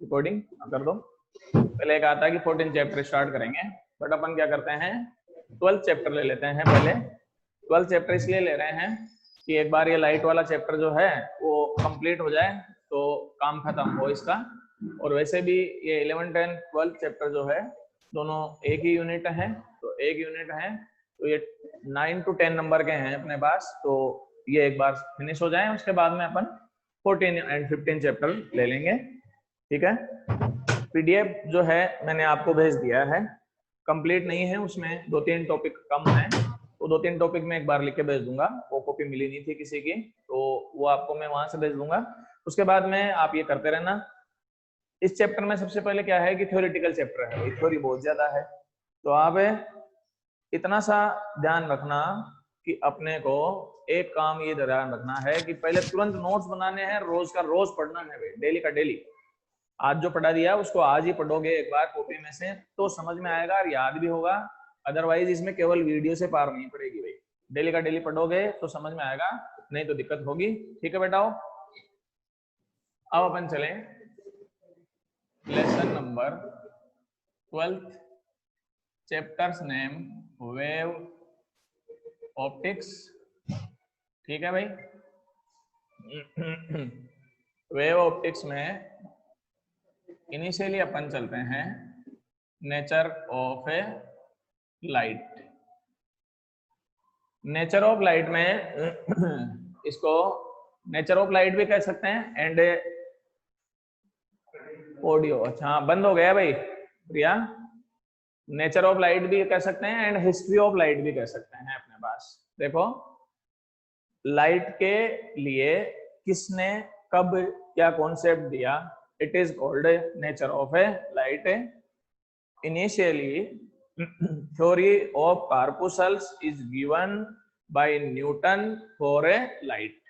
Recording कर दो। पहले एक आता है कि 14 चैप्टर स्टार्ट करेंगे, बट अपन क्या करते हैं 12 चैप्टर ले लेते हैं पहले। 12 चैप्टर इसलिए ले रहे हैं कि एक बार ये लाइट वाला चैप्टर जो है वो कंप्लीट हो जाए तो काम खत्म हो इसका। और वैसे भी ये 11 10 12 चैप्टर जो है दोनों एक ही यूनिट है, तो एक यूनिट है तो ये 9 to 10 नंबर के हैं अपने पास, तो ये एक बार फिनिश हो जाए उसके बाद में अपन 14 and 15 चैप्टर ले लेंगे। ठीक है, पीडीएफ जो है मैंने आपको भेज दिया है, कंप्लीट नहीं है, उसमें 2-3 टॉपिक कम है, तो 2-3 टॉपिक में एक बार लिख के भेज दूंगा। वो कॉपी मिली नहीं थी किसी की, तो वो आपको मैं वहां से भेज दूंगा। उसके बाद में आप ये करते रहना। इस चैप्टर में सबसे पहले क्या है कि थ्योरेटिकल चैप्टर है, थ्योरी बहुत ज्यादा है, तो आप इतना सा ध्यान रखना कि अपने को एक काम ये ध्यान रखना है कि पहले तुरंत नोट्स बनाने हैं, रोज का रोज पढ़ना है भाई, डेली का डेली। आज जो पढ़ा दिया उसको आज ही पढ़ोगे एक बार कॉपी में से तो समझ में आएगा और याद भी होगा, अदरवाइज इसमें केवल वीडियो से पार नहीं पड़ेगी भाई। डेली का डेली पढ़ोगे तो समझ में आएगा, नहीं तो दिक्कत होगी। ठीक है बेटाओ, अब अपन चले lesson number 12, chapters name wave optics. ठीक है भाई, वेव ऑप्टिक्स में इनिशियली अपन चलते हैं nature of A light. Nature of light में इसको नेचर ऑफ लाइट भी कह सकते हैं एंड ऑडियो, अच्छा बंद हो गया भाई प्रिया। नेचर ऑफ लाइट भी कह सकते हैं एंड हिस्ट्री ऑफ लाइट भी कह सकते हैं अपने पास। देखो लाइट के लिए किसने कब क्या कॉन्सेप्ट दिया, it is called nature of A light. Initially theory of corpuscles is given by Newton for a light।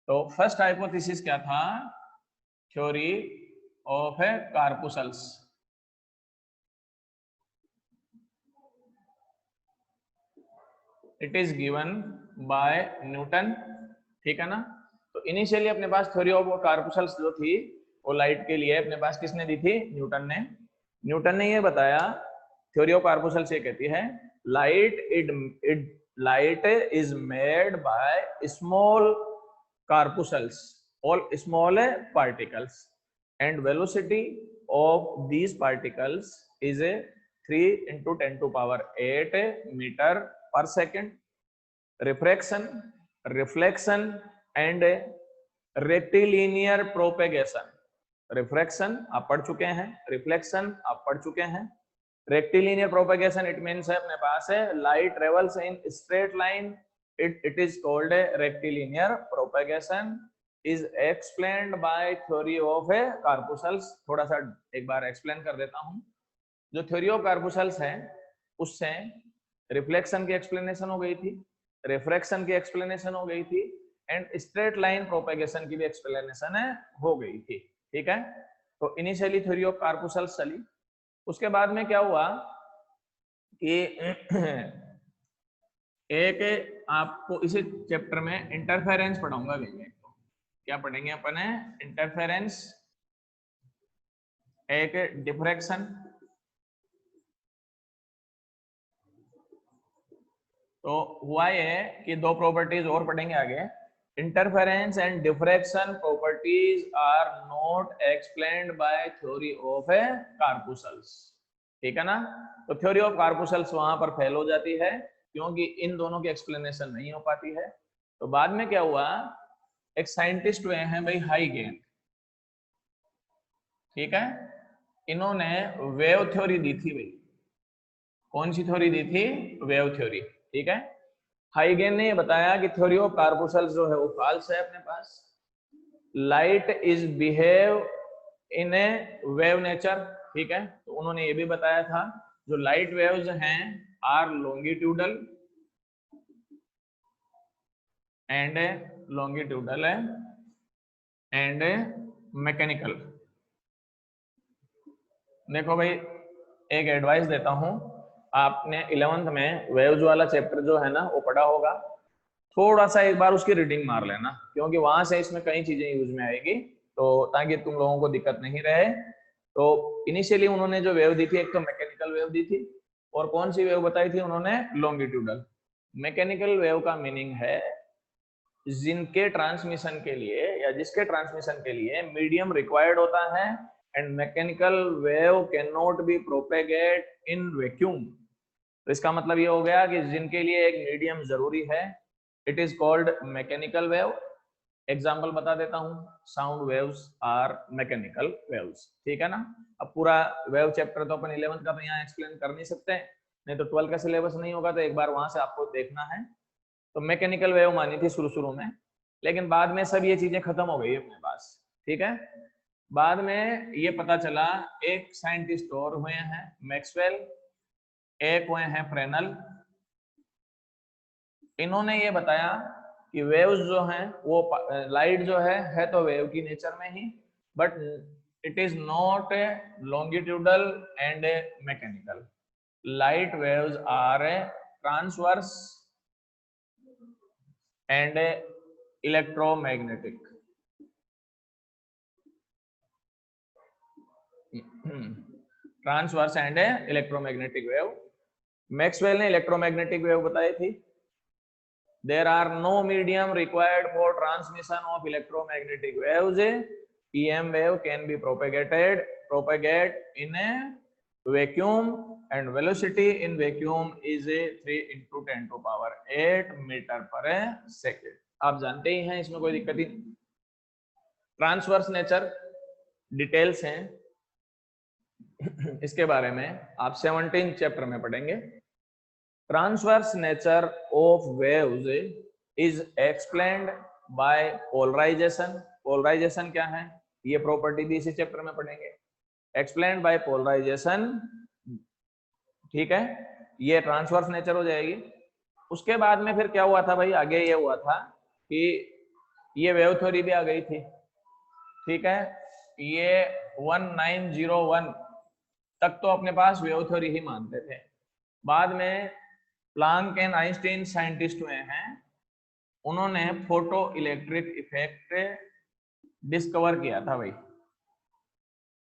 तो फर्स्ट हाइपोथेसिस क्या था, theory of a corpuscles। It is given by Newton. ठीक है ना, तो इनिशियली अपने पास theory of corpuscles जो थी वो लाइट के लिए अपने पास किसने दी थी, न्यूटन ने। न्यूटन ने ये बताया, थ्योरी ऑफ corpuscles ये कहती है light is made by small corpuscles और small particles and velocity of these particles is a 3 × 10⁸ meter per second। reflection and rectilinear propagation। Refraction आप पढ़ चुके हैं, रिफ्लेक्शन आप पढ़ चुके हैं, रेक्टिलिनियर प्रोपेगेशन इट मींस है अपने पास है light travels in straight line, it is called A rectilinear propagation, is explained by theory of a corpuscles। थोड़ा सा एक बार एक्सप्लेन कर देता हूं। जो थ्योरी ऑफ corpuscles है उससे रिफ्लेक्शन की एक्सप्लेनेशन हो गई थी, रिफ्रैक्शन की एक्सप्लेनेशन हो गई थी एंड स्ट्रेट लाइन प्रोपेगेशन की भी एक्सप्लेनेशन हो गई थी। ठीक है, तो इनिशियली थ्योरी ऑफ corpuscles चली। उसके बाद में क्या हुआ कि एक आपको इसी चैप्टर में इंटरफेरेंस पढ़ाऊंगा। क्या पढ़ेंगे अपन है, इंटरफेरेंस, एक डिफ्रैक्शन। तो हुआ ये कि दो प्रॉपर्टीज और पढ़ेंगे आगे। Interference and diffraction properties are not explained by theory of a corpuscles। ठीक है ना, तो थ्योरी ऑफ corpuscles वहां पर फेल हो जाती है क्योंकि इन दोनों की एक्सप्लेनेशन नहीं हो पाती है। तो बाद में क्या हुआ, एक साइंटिस्ट हुए हैं भाई हाइगेन। ठीक है, इन्होंने वेव थ्योरी दी थी भाई। कौन सी थ्योरी दी थी, वेव थ्योरी। ठीक है, हाइगेन ने ये बताया कि थ्योरी ऑफ corpuscles जो है वो फॉल्स है अपने पास। Light is behave in a wave nature. ठीक है, तो उन्होंने ये भी बताया था जो लाइट वेव्स हैं आर लॉन्गिट्यूडल एंड मैकेनिकल। देखो भाई एक एडवाइस देता हूं, आपने 11th में वेव्स वाला चैप्टर जो है ना वो पढ़ा होगा, थोड़ा सा एक बार उसकी रीडिंग मार लेना क्योंकि वहां से इसमें कई चीजें यूज में आएगी। तो ताकि तुम लोगों को दिक्कत नहीं रहे। तो इनिशियली उन्होंने जो वेव दी थी, एक तो मैकेनिकल वेव दी थी, और कौन सी वेव बताई थी उन्होंने, लॉन्गिट्यूडल। मैकेनिकल वेव का मीनिंग है जिनके ट्रांसमिशन के लिए या जिसके ट्रांसमिशन के लिए मीडियम रिक्वायर्ड होता है, and mechanical wave can not be propagate in vacuum. तो इसका मतलब ये हो गया कि जिनके लिए एक मीडियम जरूरी है, it is called mechanical wave. Example बता देता हूँ, sound waves are mechanical waves, ठीक है ना। अब पूरा वेव चैप्टर तो अपन 11th का तो यहाँ एक्सप्लेन कर नहीं सकते, नहीं तो 12 का सिलेबस नहीं होगा, तो एक बार वहां से आपको देखना है। तो मैकेनिकल वेव मानी थी शुरू शुरू में, लेकिन बाद में सब ये चीजें खत्म हो गई अपने पास, ठीक है। बाद में ये पता चला, एक साइंटिस्ट और हुए हैं मैक्सवेल, एक हुए हैं फ्रेनल। इन्होंने ये बताया कि वेव्स जो हैं वो लाइट जो है तो वेव की नेचर में ही, but it is not longitudinal and mechanical. Light waves are transverse and electromagnetic. Transverse and electromagnetic wave. Maxwell ने इलेक्ट्रोमैग्नेटिक वेव बताई थी। There are no medium required for transmission of electromagnetic waves. EM wave can be propagate in a vacuum, and velocity in vacuum is a 3 into 10 to power 8 metre पर second. आप जानते ही हैं, इसमें कोई दिक्कत ही नहीं। ट्रांसवर्स नेचर डिटेल्स हैं इसके बारे में आप 17 चैप्टर में पढ़ेंगे। Transverse nature of waves is explained by polarization. Polarization क्या है, ये प्रॉपर्टी भी इसी चैप्टर में पढ़ेंगे। Explained by polarization, ठीक है, ये ट्रांसवर्स नेचर हो जाएगी। उसके बाद में फिर क्या हुआ था भाई, आगे ये हुआ था कि ये वेव थ्योरी भी आ गई थी, ठीक है। ये 1901 तक तो अपने पास वेव थ्योरी ही मानते थे। बाद में प्लांक एंड आइंस्टाइन साइंटिस्ट हुए हैं, उन्होंने फोटो इलेक्ट्रिक इफेक्ट डिस्कवर किया था भाई।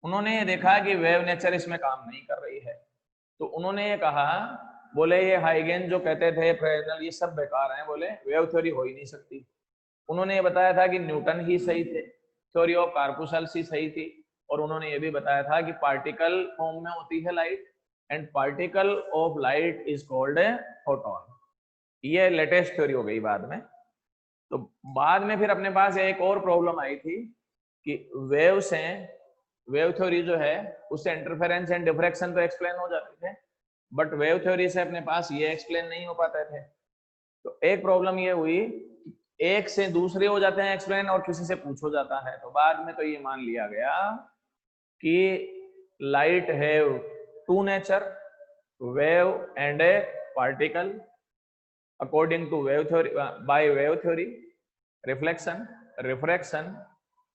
उन्होंने ये देखा कि वेव नेचर इसमें काम नहीं कर रही है, तो उन्होंने ये कहा, बोले ये हाइगेन जो कहते थे फ्रेनेल, ये सब बेकार हैं, बोले वेव थ्योरी हो ही नहीं सकती। उन्होंने ये बताया था कि न्यूटन ही सही थे, थ्योरी ऑफ कार्पुसल्स ही सही थी, और उन्होंने ये भी बताया था कि पार्टिकल फॉर्म में होती है light, and particle of light is called a photon. ये लेटेस्ट थ्योरी हो गई बाद में। तो बाद में फिर अपने पास एक और प्रॉब्लम आई थी कि वेव से, वेव थ्योरी जो है उससे इंटरफेरेंस एंड डिफ्रैक्शन तो एक्सप्लेन हो जाते थे, बट वेव थ्योरी से अपने पास ये एक्सप्लेन नहीं हो पाते थे। तो एक प्रॉब्लम ये हुई, एक से दूसरे हो जाते हैं एक्सप्लेन और किसी से पूछो जाता है। तो बाद में तो ये मान लिया गया कि light have two nature, wave and a particle, according to wave theory, by wave theory, reflection, refraction,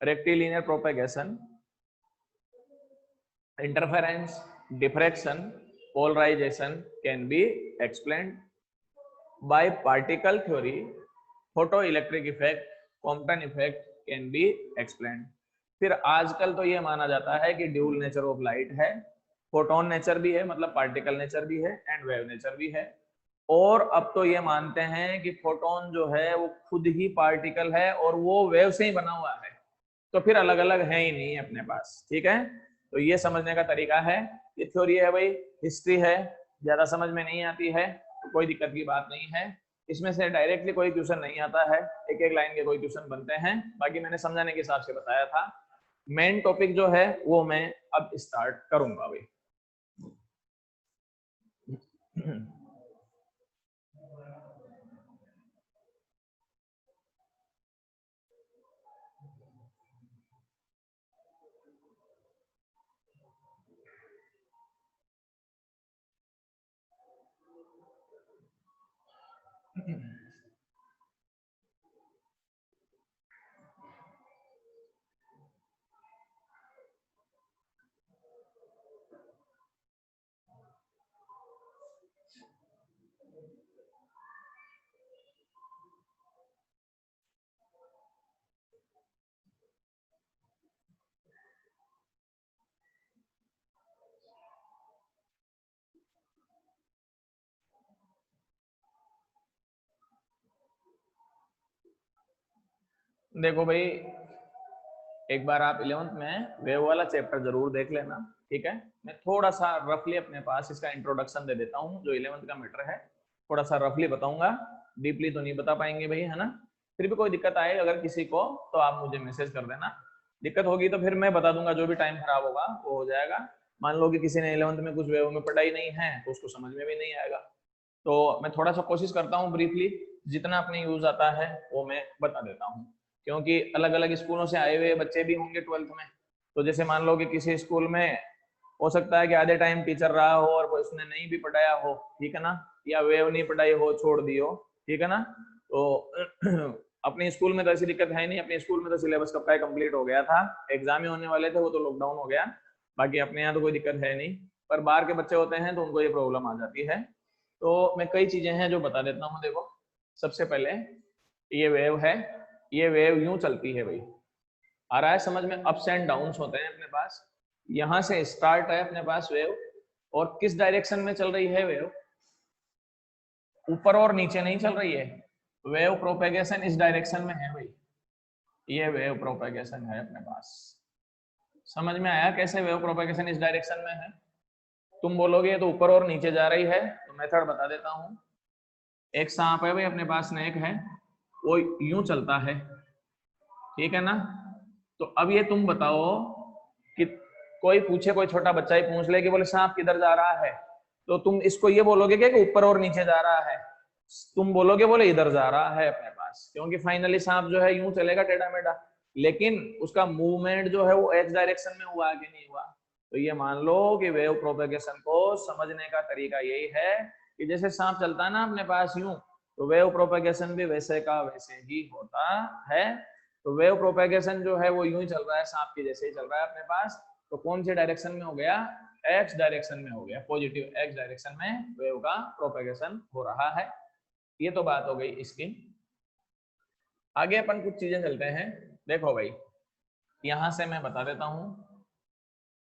rectilinear propagation, interference, diffraction, polarization can be explained by particle theory. Photoelectric effect, Compton effect can be explained. फिर आजकल तो ये माना जाता है कि dual nature of light है, photon nature भी है, मतलब पार्टिकल नेचर भी है, एंड वेव नेचर भी है। और अब तो ये मानते हैं कि फोटोन जो है वो खुद ही पार्टिकल है और वो वेव से ही बना हुआ है, तो फिर अलग अलग है ही नहीं अपने पास, ठीक है। तो ये समझने का तरीका है, ये थ्योरी है भाई, हिस्ट्री है, ज्यादा समझ में नहीं आती है तो कोई दिक्कत की बात नहीं है। इसमें से डायरेक्टली कोई क्वेश्चन नहीं आता है, एक एक लाइन के कोई क्वेश्चन बनते हैं, बाकी मैंने समझाने के हिसाब से बताया था। मेन टॉपिक जो है वो मैं अब स्टार्ट करूंगा भाई। देखो भाई, एक बार आप 11th में वेव वाला चैप्टर जरूर देख लेना, ठीक है। मैं थोड़ा सा रफली अपने पास इसका इंट्रोडक्शन दे देता हूँ, जो 11th का मैटर है थोड़ा सा रफली बताऊंगा, डीपली तो नहीं बता पाएंगे भाई, है ना। फिर भी कोई दिक्कत आए अगर किसी को तो आप मुझे मैसेज कर देना, दिक्कत होगी तो फिर मैं बता दूंगा, जो भी टाइम खराब होगा वो हो जाएगा। मान लो कि किसी ने 11th में कुछ वेव में पढ़ाई नहीं है तो उसको समझ में भी नहीं आएगा, तो मैं थोड़ा सा कोशिश करता हूँ ब्रीफली जितना अपने यूज आता है वो मैं बता देता हूँ, क्योंकि अलग अलग स्कूलों से आए हुए बच्चे भी होंगे 12th में। तो जैसे मान लो कि किसी स्कूल में हो सकता है कि आधे टाइम टीचर रहा हो और उसने नहीं भी पढ़ाया हो, ठीक है ना, या वेव नहीं पढ़ाई हो, छोड़ दी हो, ठीक है ना। तो अपने स्कूल में तो ऐसी दिक्कत है नहीं, अपने स्कूल में तो सिलेबस कब का कंप्लीट हो गया था, एग्जाम ही होने वाले थे, वो तो लॉकडाउन हो गया, बाकी अपने यहाँ तो कोई दिक्कत है नहीं। पर बाहर के बच्चे होते हैं तो उनको ये प्रॉब्लम आ जाती है। तो मैं कई चीजें हैं जो बता देता हूँ। देखो, सबसे पहले ये वेव है, ये वेव यूं चलती है भाई, आ रहा है समझ में, अप्स एंड डाउन्स होते हैं अपने पास। यहां से स्टार्ट है अपने पास वेव, और किस डायरेक्शन में चल रही है वेव, ऊपर और नीचे नहीं चल रही है, वेव प्रोपेगेशन इस डायरेक्शन में है भाई, ये वेव प्रोपेगेशन है अपने पास। समझ में आया कैसे वेव प्रोपेगेशन इस डायरेक्शन में है। तुम बोलोगे तो ऊपर और नीचे जा रही है, तो मेथड बता देता हूँ। एक सांप है भाई अपने पास, स्नेक है, वो यूं चलता है, ठीक है ना। तो अब ये तुम बताओ कि कोई पूछे, कोई छोटा बच्चा ही पूछ ले कि बोले सांप किधर जा रहा है, तो तुम इसको ये बोलोगे कि ऊपर और नीचे जा रहा है, तुम बोलोगे बोले इधर जा रहा है अपने पास, क्योंकि फाइनली सांप जो है यूं चलेगा टेढ़ा मेढ़ा, लेकिन उसका मूवमेंट जो है वो एक्स डायरेक्शन में हुआ कि नहीं हुआ। तो ये मान लो कि वेव प्रोपेगेशन को समझने का तरीका यही है कि जैसे सांप चलता है ना अपने पास यूं, तो वेव प्रोपेगेशन भी वैसे का वैसे ही होता है। तो वेव प्रोपेगेशन जो है वो यूं ही चल रहा है, सांप के जैसे ही चल रहा है अपने पास। तो कौन से डायरेक्शन में हो गया, एक्स डायरेक्शन में हो गया, पॉजिटिव एक्स डायरेक्शन में वेव का प्रोपेगेशन हो रहा है। ये तो बात हो गई इसकी। आगे अपन कुछ चीजें चलते हैं। देखो भाई, यहां से मैं बता देता हूं,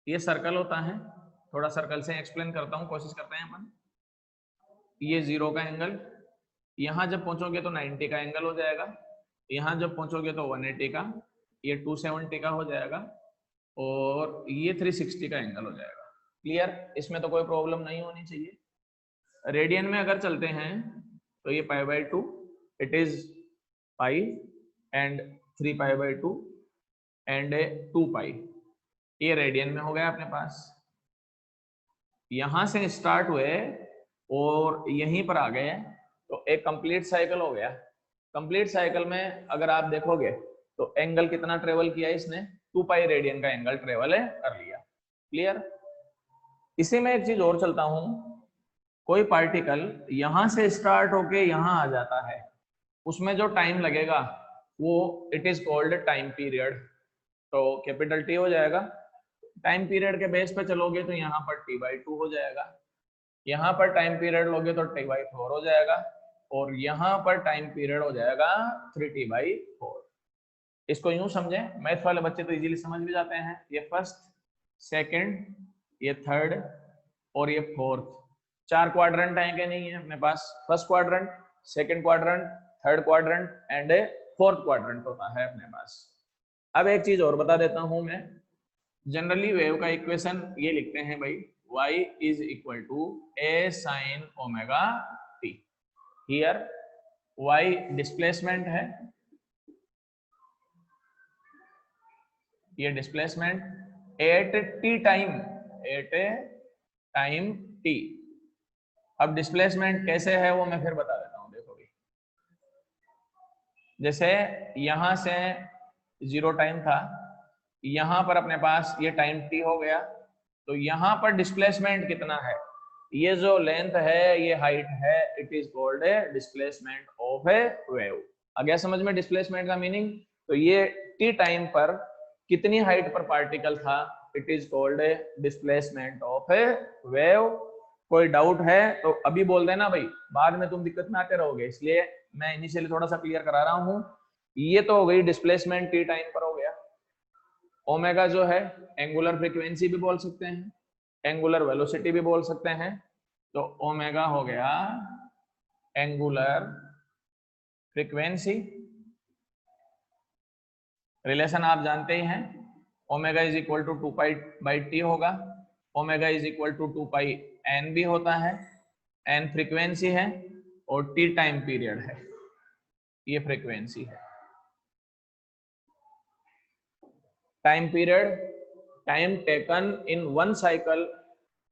ये सर्कल होता है, थोड़ा सर्कल से एक्सप्लेन करता हूं, कोशिश करते हैं अपन। ये 0 का एंगल, यहां जब पहुंचोगे तो 90 का एंगल हो जाएगा, यहां जब पहुंचोगे तो 180 का, ये 270 का हो जाएगा, और ये 360 का एंगल हो जाएगा। क्लियर, इसमें तो कोई प्रॉब्लम नहीं होनी चाहिए। रेडियन में अगर चलते हैं तो ये π/2, it is pi and 3π/2 and 2π, ये रेडियन में हो गया अपने पास। यहां से स्टार्ट हुए और यहीं पर आ गए तो एक कंप्लीट साइकिल हो गया। कंप्लीट साइकिल में अगर आप देखोगे तो एंगल कितना ट्रेवल किया इसने, 2π रेडियन का एंगल ट्रेवल कर लिया। क्लियर। इसी में एक चीज और चलता हूं, कोई पार्टिकल यहां से स्टार्ट होके यहां आ जाता है, उसमें जो टाइम लगेगा वो it is called time period, तो कैपिटल टी हो जाएगा। टाइम पीरियड के बेस पे चलोगे तो यहाँ पर t/2 हो जाएगा, यहाँ पर टाइम पीरियड लोगे तो t/4 हो जाएगा, और यहाँ पर टाइम पीरियड हो जाएगा 3t/4। इसको यूं समझे, मैथ वाले बच्चे तो इजीली समझ भी जाते हैं, ये फर्स्ट, सेकंड, ये थर्ड और ये फोर्थ, 4 क्वाड्रेंट है कि नहीं है अपने पास, first quadrant, second quadrant, third quadrant and fourth quadrant होता है अपने पास। अब एक चीज और बता देता हूं मैं, जनरली वेव का इक्वेशन ये लिखते हैं भाई, y is equal to a sin omega t। Here y displacement है, ये displacement at t time, at time t। अब डिस्प्लेसमेंट कैसे है वो मैं फिर बता देता हूँ। देखो भाई, जैसे यहां से 0 टाइम था, यहां पर अपने पास ये टाइम t हो गया, तो यहां पर डिस्प्लेसमेंट कितना है, ये जो लेंथ है ये हाइट है, it is called a displacement of a wave. आ गया समझ में डिस्प्लेसमेंट का मीनिंग। तो ये t टाइम पर कितनी हाइट पर पार्टिकल था, it is called a displacement of a wave. कोई डाउट है तो अभी बोल देना भाई, बाद में तुम दिक्कत में आते रहोगे, इसलिए मैं इनिशियली थोड़ा सा क्लियर करा रहा हूँ। ये तो हो गई डिस्प्लेसमेंट t टाइम पर हो गया। ओमेगा जो है एंगुलर फ्रीक्वेंसी भी बोल सकते हैं, एंगुलर वेलोसिटी भी बोल सकते हैं, तो ओमेगा हो गया एंगुलर फ्रीक्वेंसी, रिलेशन आप जानते ही हैं, omega is equal to 2π/t होगा, omega is equal to 2πn भी होता है, n फ्रीक्वेंसी है और t टाइम पीरियड है, ये फ्रीक्वेंसी है। Time period, time taken in one cycle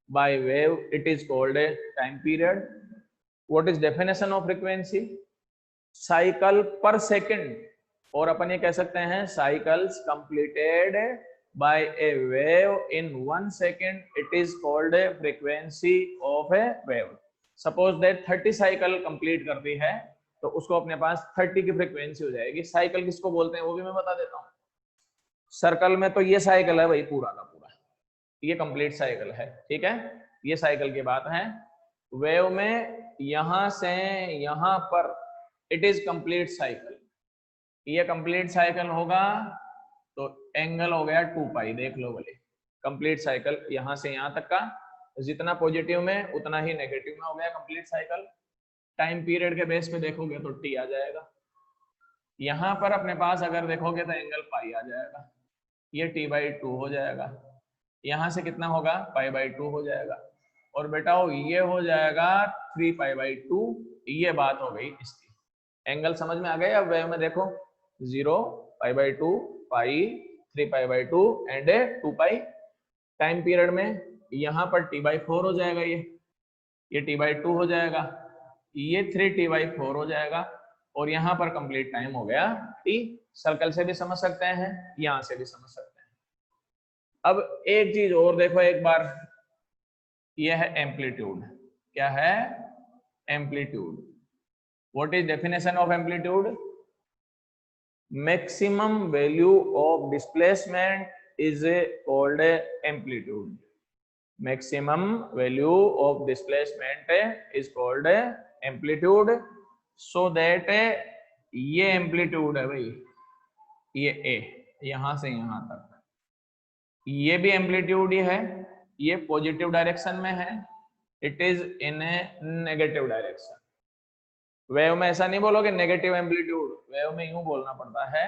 by wave, it is called a time period. What is definition of frequency? Cycle पर second, और अपन ये कह सकते हैं cycles completed by a wave in 1 second, it is called A frequency of a wave. Suppose that 30 cycle complete करती है तो उसको अपने पास 30 की फ्रीक्वेंसी हो जाएगी। साइकिल किसको बोलते हैं वो भी मैं बता देता हूँ। सर्कल में तो ये साइकिल है भाई, पूरा का पूरा ये कंप्लीट साइकिल है, ठीक है, ये साइकिल की बात है। वेव में यहां से यहां पर इट इज कंप्लीट साइकिल, ये कंप्लीट साइकिल होगा तो एंगल हो गया 2π, देख लो बोले कंप्लीट साइकिल यहां से यहां तक का, जितना पॉजिटिव में उतना ही नेगेटिव में हो गया कंप्लीट साइकिल। टाइम पीरियड के बेस पे देखोगे तो t आ जाएगा, यहां पर अपने पास अगर देखोगे तो एंगल पाई आ जाएगा, ये t/2 हो जाएगा, यहां से कितना होगा π/2 हो जाएगा, और बेटाओ ये हो जाएगा 3π/2। ये बात हो गई इसकी। एंगल समझ में आ गया। अब वेव में देखो 0, π/2, पाई, 3π/2 एंड 2π। टाइम पीरियड में यहाँ पर t/4 हो जाएगा, ये t/2 हो जाएगा, ये 3t/4 हो जाएगा, और यहाँ पर कंप्लीट टाइम हो गया t। सर्कल से भी समझ सकते हैं, यहाँ से भी समझ सकते हैं। अब एक चीज और देखो एक बार, यह है एम्पलीट्यूड। क्या है? Amplitude. What is definition of amplitude? Maximum value of displacement is called amplitude. Maximum value of displacement is called amplitude. So that ये एम्पलीट्यूड है भाई, ये ए यहां से यहां तक, ये भी एम्पलीट्यूड ही है, ये पॉजिटिव डायरेक्शन में है, it is in A negative direction. Wave में ऐसा नहीं बोलोगे नेगेटिव एम्पलीट्यूड, वेव में यूं बोलना पड़ता है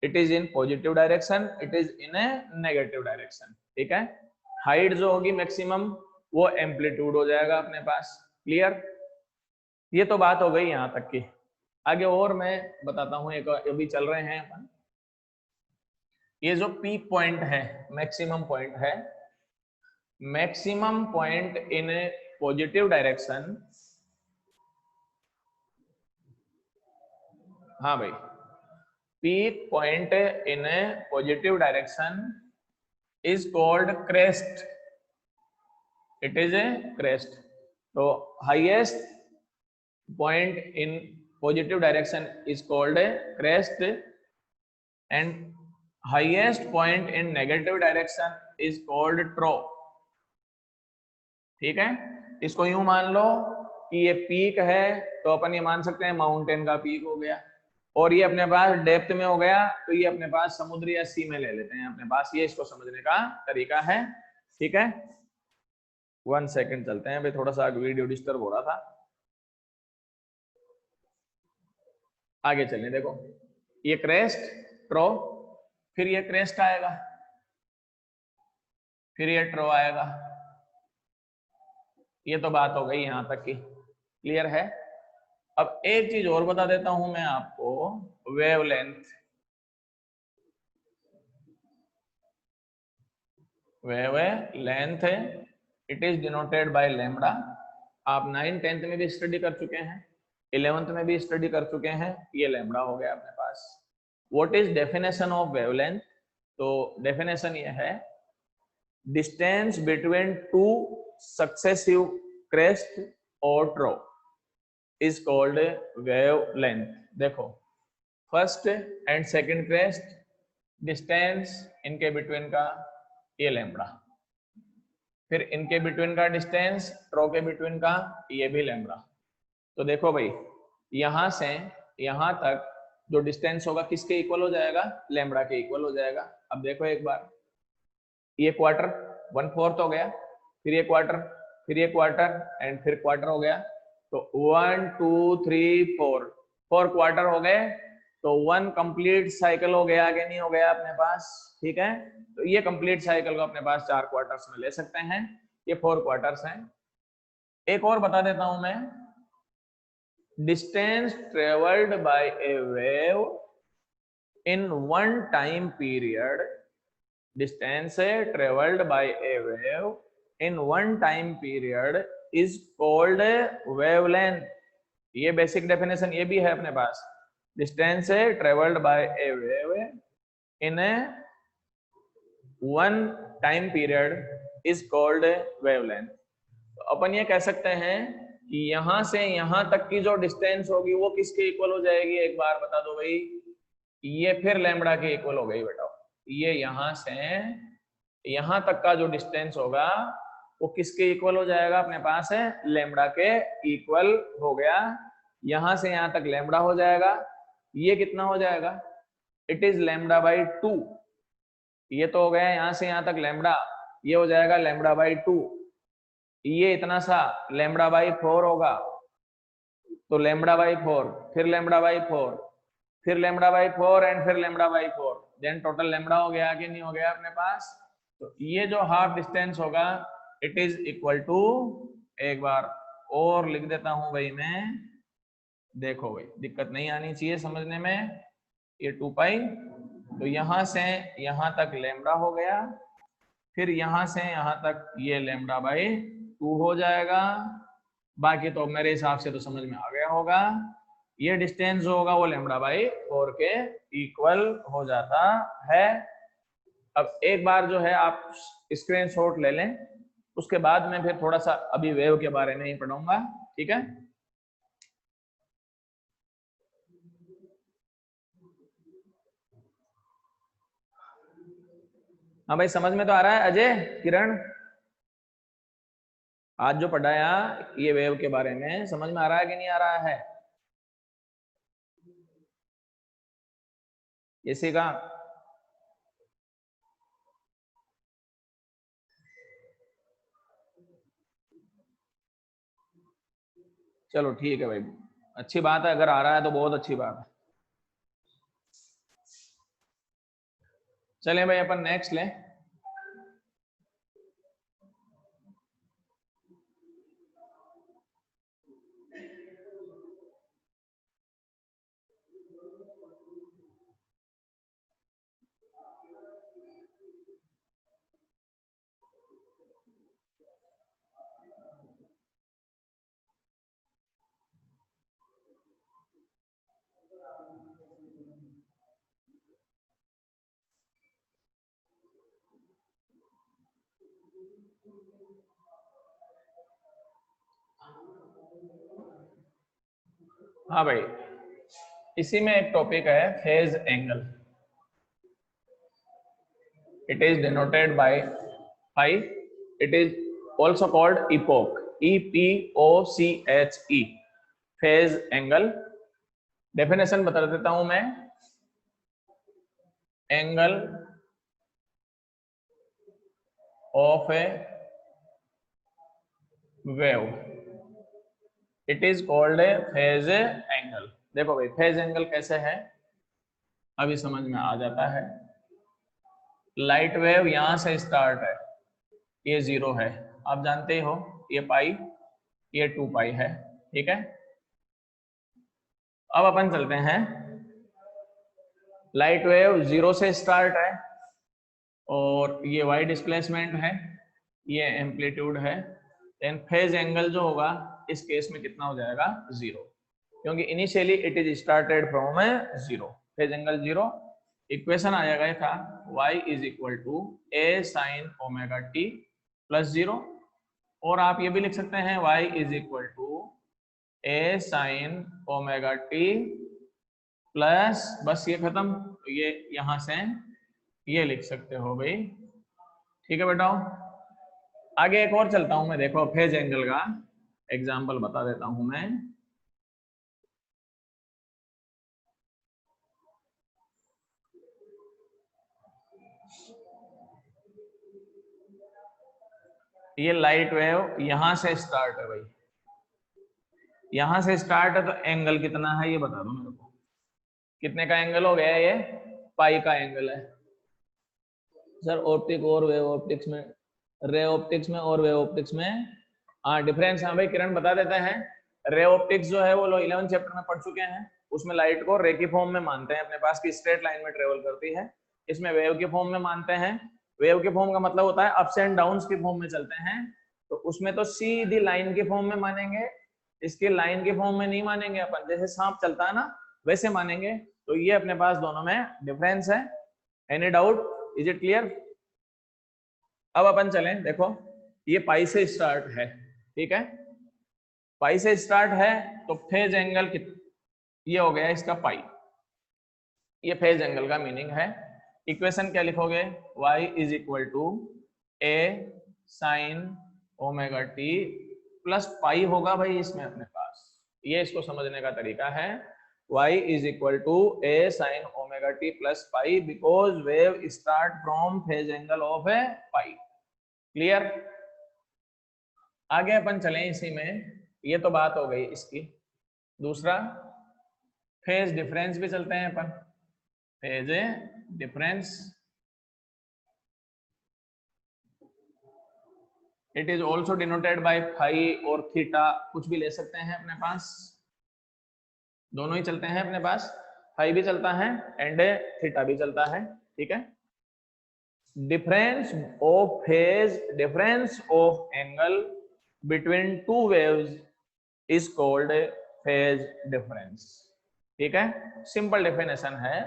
it is in positive direction, it is in A negative direction. ठीक है, हाइट जो होगी मैक्सिमम वो एम्पलीट्यूड हो जाएगा अपने पास। क्लियर? ये तो बात हो गई यहां तक की। आगे और मैं बताता हूं, एक अभी चल रहे हैं अपन। ये जो पीक पॉइंट है, मैक्सिमम पॉइंट है, maximum point in a positive direction. हाँ भाई, peak point in a positive direction is called crest, it is a crest. तो highest point in positive direction is called a crest, and highest point in negative direction is called trough। ठीक है, इसको यूं मान लो कि ये peak है तो अपन ये मान सकते हैं माउंटेन का पीक हो गया, और ये अपने पास डेप्थ में हो गया तो ये अपने पास समुद्र या सी में ले लेते हैं अपने पास। ये इसको समझने का तरीका है। ठीक है, 1 सेकंड चलते हैं भाई, थोड़ा सा वीडियो डिस्टर्ब हो रहा था। आगे चलें, देखो ये क्रेस्ट, ट्रो, फिर ये क्रेस्ट आएगा, फिर ये ट्रो आएगा। ये तो बात हो गई यहां तक की। क्लियर है? अब एक चीज और बता देता हूं मैं आपको, wavelength. Wavelength it is denoted bye lambda. आप 9th 10th में भी स्टडी कर चुके हैं, 11th में भी स्टडी कर चुके हैं। ये लैम्बडा हो गया अपने पास। What is definition of wavelength? तो डेफिनेशन ये है, distance between two successive crest और ट्रो इज कॉल्ड वेवलेंथ। देखो first and second crest, distance इनके बिटवीन का ये लैम्बडा, फिर इनके बिटवीन का डिस्टेंस ट्रो के बिटवीन का ये भी लैम्बडा। तो देखो भाई, यहां से यहां तक जो डिस्टेंस होगा किसके इक्वल हो जाएगा? लैम्बडा के इक्वल हो जाएगा। अब देखो एक बार, ये क्वार्टर 1/4 हो गया, फिर ये क्वार्टर, फिर ये क्वार्टर एंड फिर क्वार्टर हो गया। तो 1 2 3 4 4 क्वार्टर हो गए, तो 1 कंप्लीट साइकिल हो गया कि नहीं हो गया अपने पास, ठीक है। तो ये कंप्लीट साइकिल को अपने पास 4 क्वार्टर्स में ले सकते हैं, ये 4 क्वार्टर्स हैं। एक और बता देता हूं मैं, distance travelled by a wave in 1 time period, distance travelled by a wave in 1 time period is called wavelength. ये बेसिक डेफिनेशन ये भी है अपने पास, distance travelled by a wave in a 1 time period is called wavelength. तो अपन ये कह सकते हैं कि यहां से यहां तक की जो डिस्टेंस होगी वो किसके इक्वल हो जाएगी, एक बार बता दो भाई। ये फिर लैम्बडा के इक्वल हो गई बेटा। ये यहां से यहां तक का जो डिस्टेंस होगा वो किसके इक्वल हो जाएगा, अपने पास है लैम्बडा के इक्वल हो गया। यहां से यहां तक लैम्बडा हो जाएगा, ये कितना हो जाएगा, इट इज लैम्बडा बाई 2। ये तो हो गया यहां से यहां तक लैम्बडा, ये हो जाएगा लैम्बडा बाई 2। ये इतना सा लैम्बडा बाई 4 होगा, तो लैम्बडा बाई 4, फिर लैम्बडा बाई 4, फिर लैम्बडा बाई 4 एंड फिर lambda by 4, then total lambda हो गया कि नहीं हो गया अपने पास। तो ये जो हाफ डिस्टेंस होगा इट इज इक्वल टू, एक बार और लिख देता हूं भाई मैं, देखो भाई दिक्कत नहीं आनी चाहिए समझने में, ये 2 पाई, तो यहां से यहां तक लैम्बडा हो गया, फिर यहां से यहां तक ये लैम्बडा बाई 2 हो जाएगा। बाकी तो मेरे हिसाब से तो समझ में आ गया होगा, ये डिस्टेंस जो होगा वो लैम्बडा बाई 4 के इक्वल हो जाता है। अब एक बार जो है आप स्क्रीनशॉट ले लें, उसके बाद मैं फिर थोड़ा सा अभी वेव के बारे में ही पढ़ूंगा, ठीक है। हाँ भाई समझ में तो आ रहा है अजय, किरण, आज जो पढ़ाया ये वेव के बारे में समझ में आ रहा है कि नहीं आ रहा है, इसी का। चलो ठीक है भाई, अच्छी बात है, अगर आ रहा है तो बहुत अच्छी बात है। चलें भाई अपन नेक्स्ट लें। हाँ भाई, इसी में एक टॉपिक है phase angle. It is denoted by phi, it is also called epoch, EPOCHE, phase angle. Definition बता देता हूं मैं, angle of a wave, it is called a phase angle. देखो भाई फेज एंगल कैसे है अभी समझ में आ जाता है। लाइट वेव यहां से स्टार्ट है, ये 0 है, आप जानते ही हो, ये पाई, ये 2 पाई है, ठीक है। अब अपन चलते हैं, लाइट वेव 0 से स्टार्ट है और ये वाई डिस्प्लेसमेंट है, ये एम्पलीट्यूड है, देन फेज एंगल जो होगा इस केस में कितना हो जाएगा, 0, क्योंकि initially it is started from 0, phase angle 0। Equation आ जाएगा था y is equal to a sin omega t plus 0, और आप ये भी लिख सकते हैं y is equal to a sin omega t plus, बस ये खत्म, ये यहां से ये लिख सकते हो भाई, ठीक है बेटा। आगे एक और चलता हूं मैं, देखो फेज एंगल का एग्जांपल बता देता हूं मैं। ये लाइट वेव यहां से स्टार्ट है भाई, यहां से स्टार्ट है, तो एंगल कितना है ये बता दो मेरे को। कितने का एंगल हो गया ये? पाई का एंगल है। सर ऑप्टिक और वेव ऑप्टिक्स में, रे ऑप्टिक्स में और वेव ऑप्टिक्स में हाँ डिफरेंस, हाँ भाई किरण बता देते हैं। रे ऑप्टिक्स जो है वो लोग 11 चैप्टर में पढ़ चुके हैं, उसमें लाइट को रे की फॉर्म में मानते हैं अपने पास की स्ट्रेट लाइन में ट्रेवल करती है। इसमें वेव की फॉर्म में मानते हैं। वेव की फॉर्म का मतलब होता है अप्स एंड डाउन्स की फॉर्म में चलते हैं, तो उसमें तो सीधी लाइन की फॉर्म में मानेंगे, इसकी लाइन की फॉर्म में नहीं मानेंगे अपन, जैसे सांप चलता है ना वैसे मानेंगे। तो ये अपने पास दोनों में डिफरेंस है। Any doubt? Is it clear? अब अपन चलें, देखो ये पाई से स्टार्ट है, ठीक है, पाई से स्टार्ट है तो फेज एंगल ये हो गया इसका पाई, ये फेज एंगल का मीनिंग है। इक्वेशन क्या लिखोगे? y is equal to a sine omega t plus pi होगा भाई इसमें अपने पास, ये इसको समझने का तरीका है। y is equal to a sine omega t plus pi because wave start from phase angle of a pi. Clear? आगे अपन चलें इसी में, ये तो बात हो गई इसकी। दूसरा फेज डिफरेंस भी चलते हैं अपन। Phase difference, it is also denoted by phi और थीटा, कुछ भी ले सकते हैं अपने पास, दोनों ही चलते हैं अपने पास, फाई भी चलता है एंड थीटा भी चलता है, ठीक है। Difference of phase, difference of angle between two waves is called phase difference, ठीक है। सिंपल डेफिनेशन है,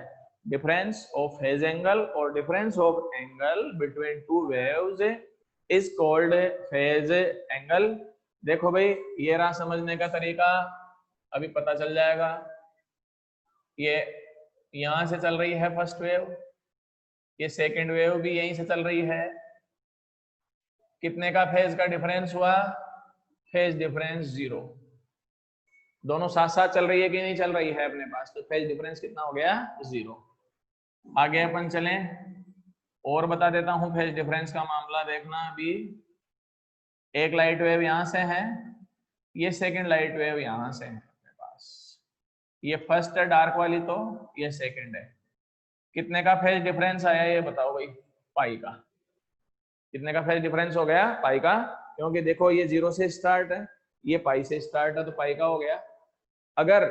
डिफरेंस ऑफ फेज एंगल और difference of angle between two waves is called phase angle. देखो भाई ये रहा समझने का तरीका, अभी पता चल जाएगा। ये यहां से चल रही है फर्स्ट वेव, ये सेकंड वेव भी यहीं से चल रही है, कितने का फेज का डिफरेंस हुआ? Phase difference 0। दोनों साथ साथ चल रही है कि नहीं चल रही है अपने पास, तो फेज डिफरेंस कितना हो गया? 0। आगे अपन चलें और बता देता हूं फेज डिफरेंस का मामला, देखना अभी। एक लाइट वेव यहां से है, ये सेकंड लाइट वेव यहां से है अपने पास, ये फर्स्ट है डार्क वाली, तो ये सेकंड है। कितने का फेज डिफरेंस आया ये बताओ भाई? पाई का। कितने का फेज डिफरेंस हो गया? पाई का, क्योंकि देखो ये 0 से स्टार्ट है, ये पाई से स्टार्ट है, तो पाई का हो गया। अगर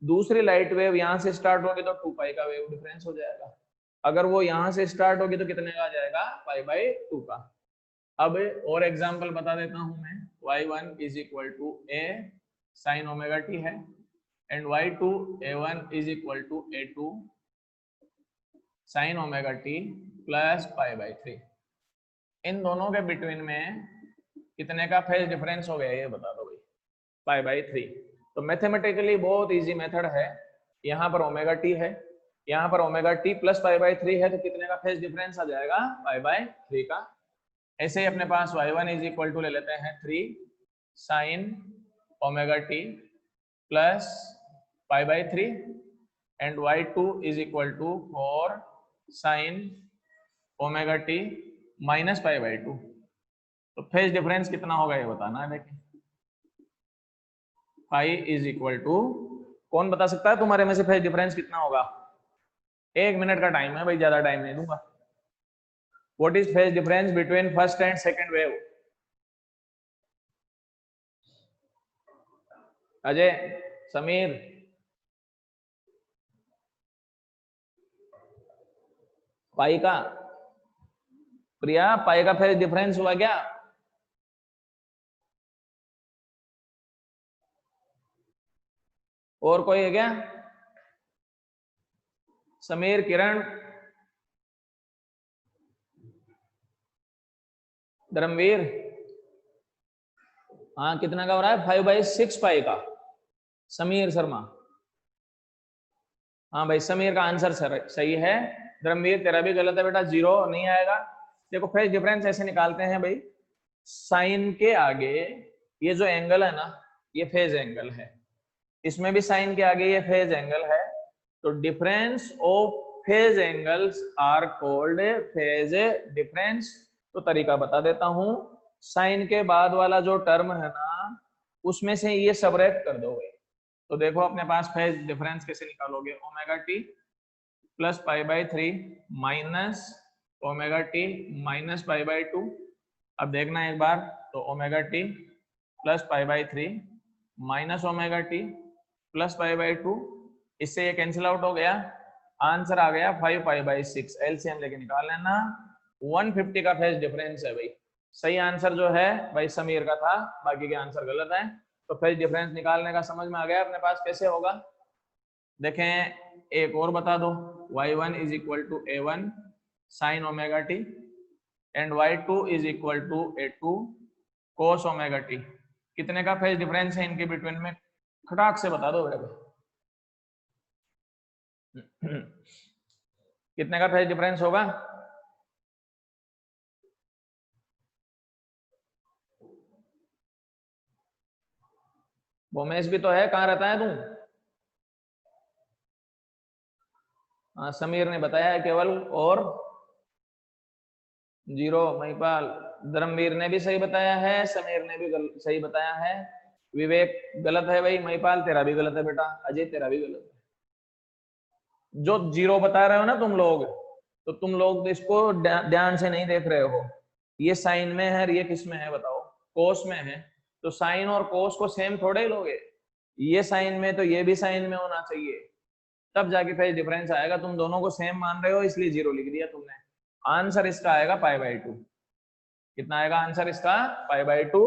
दूसरी लाइट वेव यहां से स्टार्ट होगी तो 2 पाई का वेव डिफरेंस हो जाएगा, अगर वो यहां से स्टार्ट होगी तो कितने का आ जाएगा? पाई बाई 2 का। अब और एग्जांपल बता देता हूं मैं, y1 is equal to a sine omega t है and y2 a1 is equal to a2 sine omega t plus pi by 3। इन दोनों के बिटवीन में कितने का फेज डिफरेंस हो गया ये बता दो भाई? पाई बाई 3। तो मैथमेटिकली बहुत इजी मेथड है, यहाँ पर ओमेगा टी है, यहाँ पर omega t plus pi by 3 है, तो कितने का फेज डिफरेंस आ जाएगा? पाई बाई 3 का। ऐसे ही अपने पास y1 इज इक्वल टू ले लेते हैं 3 sine omega t plus pi by 3 and y2 is equal to 4 sine omega t minus pi by 2। तो फेज डिफरेंस कितना होगा ये बताना है। देखिए फाई इज इक्वल टू, कौन बता सकता है तुम्हारे में से फेज डिफरेंस कितना होगा? 1 मिनट का टाइम है भाई, ज्यादा टाइम नहीं दूंगा। What is phase difference between first and second wave? Ajay, Sameer, pi का? प्रिया, पाई का फेज डिफरेंस हुआ क्या? और कोई है क्या? समीर, किरण, धर्मवीर? हाँ कितना का हो रहा है? 5/6 पाई का। समीर शर्मा, हाँ भाई समीर का आंसर सही है। धर्मवीर तेरा भी गलत है बेटा, 0 नहीं आएगा। देखो फेज डिफरेंस ऐसे निकालते हैं भाई, साइन के आगे ये जो एंगल है ना ये फेज एंगल है, इसमें भी साइन के आगे ये फेज एंगल है, तो difference of phase angles are called phase difference. तो तरीका बता देता हूं, साइन के बाद वाला जो टर्म है ना उसमें से ये सबट्रैक्ट कर दो भाई, तो देखो अपने पास फेज डिफरेंस कैसे निकालोगे, omega t plus pi by 3 minus omega t minus pi by 2। अब देखना एक बार, तो omega t plus pi by 3 minus omega t plus pi by 2, इससे ये कैंसिल आउट हो गया, आंसर आ गया 5 पाई बाई 6। एलसीएम लेके निकाल लेना, 150 का फेज डिफरेंस है भाई। सही आंसर जो है भाई समीर का था, बाकी के आंसर गलत है। तो फेज डिफरेंस निकालने का समझ में आ गया अपने पास कैसे होगा। देखें एक और बता दो, y1 is equal to a1 sine omega t and y2 is equal to a2 cos omega t. कितने का फेज डिफरेंस है इनके बिटवीन में, खटाक से बता दो मेरे को। कितने का फेज डिफरेंस होगा? बोमेश भी तो है, कहाँ रहता है तू? हाँ समीर ने बताया है केवल, और 0 महिपाल, धर्मवीर ने भी सही बताया है, समीर ने भी सही बताया है, विवेक गलत है भाई, महिपाल तेरा भी गलत है बेटा, अजय तेरा भी गलत है। जो 0 बता रहे हो ना तुम लोग, तो तुम लोग इसको ध्यान से नहीं देख रहे हो। ये साइन में है, ये किस में है बताओ? कोस में है। तो साइन और कोस को सेम थोड़े ही लोगे, ये साइन में तो ये भी साइन में होना चाहिए, तब जाके फेज डिफरेंस आएगा। तुम दोनों को सेम मान रहे हो इसलिए 0 लिख दिया तुमने। आंसर इसका आएगा पाई बाई 2। कितना आएगा आंसर इसका? पाई बाई 2।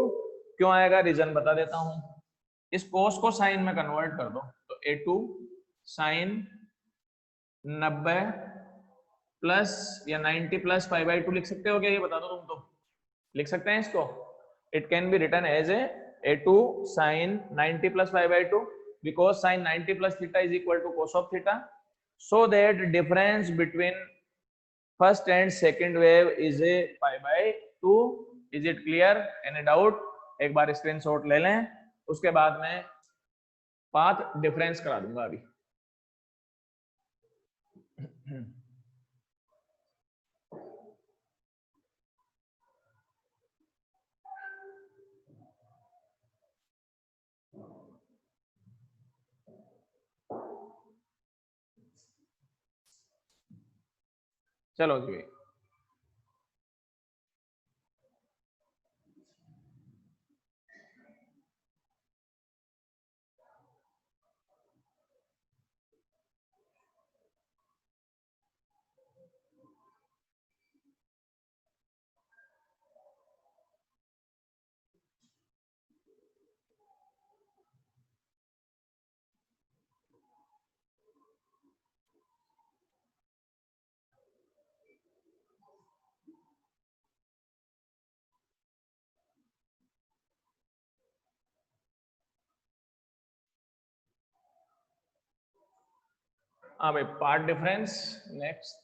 क्यों आएगा रीजन बता देता हूं। इस कोस को साइन में कन्वर्ट कर दो, तो a2 साइन 90 प्लस या 90 प्लस पाई बाई 2 लिख सकते हो क्या? ये बता दो, तुम तो लिख सकते हैं इसको। It can be written as a2 sin 90 plus pi by 2 because sin 90 plus theta is equal to cos of theta, so that difference between first and second wave is a pi by 2. Is it clear? Any doubt? एक बार screenshot ले लें, उसके बाद में path difference करा दूंगा अभी। चलो जी, हाँ भाई पार्ट डिफरेंस नेक्स्ट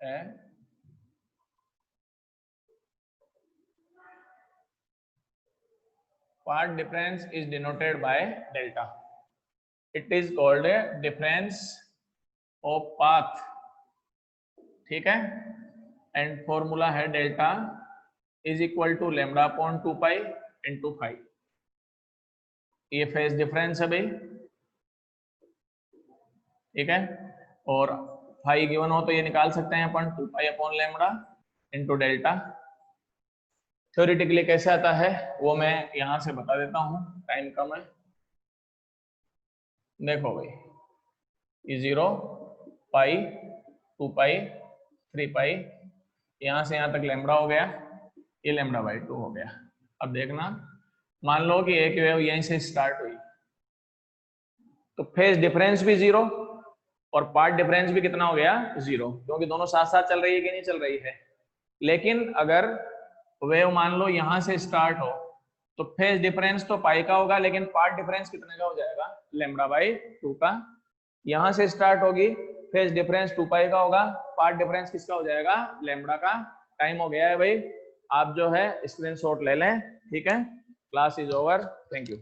है। Path difference is denoted by delta. It is called a difference of path, ठीक है। एंड फॉर्मूला है delta is equal to lambda upon 2 pi into 5। ये फेज डिफरेंस है भाई, ठीक है। और 5 गिवन हो तो ये निकाल सकते हैं अपन 2 pi upon lambda into delta. Theoretically कैसे आता है वो मैं यहां से बता देता हूं, टाइम कम है। देखो भाई ये 0 पाई 2 पाई 3 पाई, यहां से यहां तक लैम्डा हो गया, ये लैम्डा बाई 2 हो गया। अब देखना, मान लो कि एक वेव यहीं से स्टार्ट हुई, तो फेज डिफरेंस भी 0 और पार्ट डिफरेंस भी कितना हो गया? 0, क्योंकि दोनों साथ साथ चल रही है कि नहीं चल रही है। लेकिन अगर वेव मान लो यहां से स्टार्ट हो, तो फेज डिफरेंस तो पाई का होगा, लेकिन पार्ट डिफरेंस कितने का हो जाएगा? लैम्डा बाई 2 का। यहां से स्टार्ट होगी, फेज डिफरेंस 2 पाई का होगा, पार्ट डिफरेंस किसका हो जाएगा? लैम्डा का। टाइम हो गया है भाई, आप जो है स्क्रीनशॉट ले लें, ठीक है। Class is over, thank you.